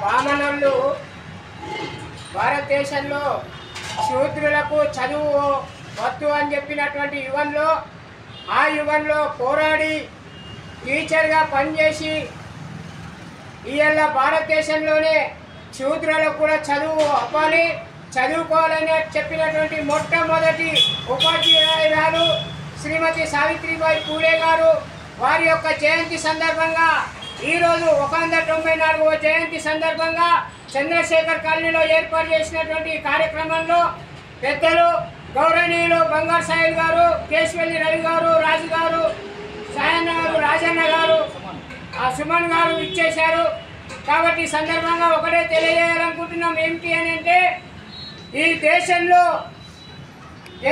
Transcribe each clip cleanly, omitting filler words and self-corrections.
వామనులు భారతదేశంలో శూద్రులకు చదువు వద్దు అని చెప్పినటువంటి యుగంలో ఆ యుగంలో పోరాడి టీచర్గా పనిచేసి ఇవాళ భారతదేశంలోనే శూద్రులకు కూడా చదువు అవ్వాలి, చదువుకోవాలని చెప్పినటువంటి మొట్టమొదటి ఉపాధ్యాయురాలు శ్రీమతి సావిత్రిబాయి పూలే గారు వారి యొక్క జయంతి సందర్భంగా ఈరోజు 194వ జయంతి సందర్భంగా చంద్రశేఖర్ కాలనీలో ఏర్పాటు చేసినటువంటి కార్యక్రమంలో పెద్దలు గౌరవనీయులు బంగారు సాయిల్ గారు, కేశవల్లి రవి గారు, రాజు గారు, సాయన్న గారు, రాజన్న గారు, సుమన్ గారు ఇచ్చేశారు. కాబట్టి ఈ సందర్భంగా ఒకటే తెలియజేయాలనుకుంటున్నాం ఏమిటి అని అంటే, ఈ దేశంలో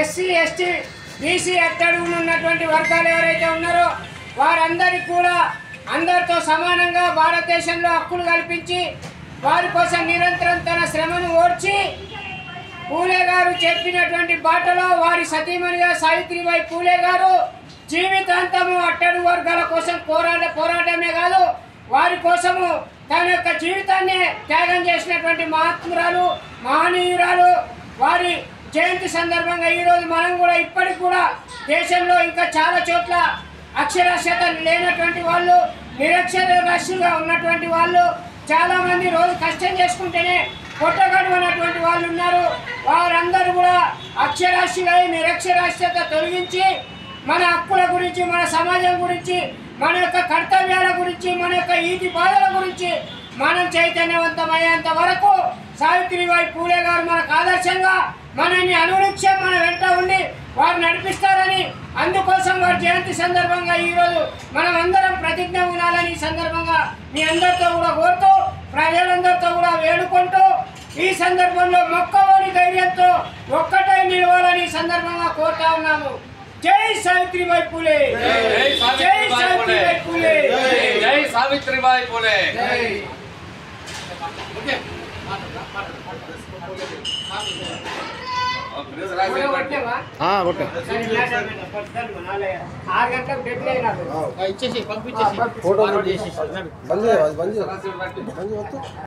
ఎస్సీ ఎస్టీ బీసీ అట్టడుగున ఉన్నటువంటి వర్గాలు ఎవరైతే ఉన్నారో వారందరికీ కూడా అందరితో సమానంగా భారతదేశంలో హక్కులు కల్పించి వారి కోసం నిరంతరం తన శ్రమను ఓర్చి పూలే గారు చెప్పినటువంటి బాటలో వారి సతీమణిగా సావిత్రిబాయి పూలే గారు జీవితాంతము అట్టడుగు వర్గాల కోసం పోరాటమే కాదు వారి కోసము తన యొక్క జీవితాన్ని త్యాగం చేసినటువంటి మహాత్మురాలు, మహనీయురాలు. వారి జయంతి సందర్భంగా ఈరోజు మనం కూడా ఇప్పటికి కూడా దేశంలో ఇంకా చాలా చోట్ల అక్షరాస్యత లేనటువంటి వాళ్ళు, నిరక్షరాస్యులుగా ఉన్నటువంటి వాళ్ళు చాలామంది రోజు కష్టం చేసుకుంటేనే పొట్టగడవనటువంటి వాళ్ళు ఉన్నారు. వారందరూ కూడా అక్షరాస్యులై నిరక్షరాస్యత తొలగించి మన హక్కుల గురించి, మన సమాజం గురించి, మన యొక్క కర్తవ్యాల గురించి, మన యొక్క ఈతి బాధల గురించి మనం చైతన్యవంతమయ్యేంత వరకు సావిత్రిబాయి పూలే గారు మనకు ఆదర్శంగా మనల్ని అనునిత్యం మన వెంట ఉండి వారు నడిపిస్తారని, అందుకోసం వారి జయంతి సందర్భంగా ఈరోజు మనం అందరం ప్రతిజ్ఞ ఉండాలని ఈ సందర్భంగా మీ అందరితో కూడా కోరుతూ, ప్రజలందరితో కూడా వేడుకుంటూ ఈ సందర్భంలో మొక్కవోని ధైర్యంతో ఒక్కటై నిలవాలని ఈ సందర్భంగా కోరుతా ఉన్నాము. జై సావిత్రిబాయి పూలే, జై సావిత్రిబాయి పూలే, జై సావిత్రిబాయి పూలే. ఇచ్చేసి పంపించేసి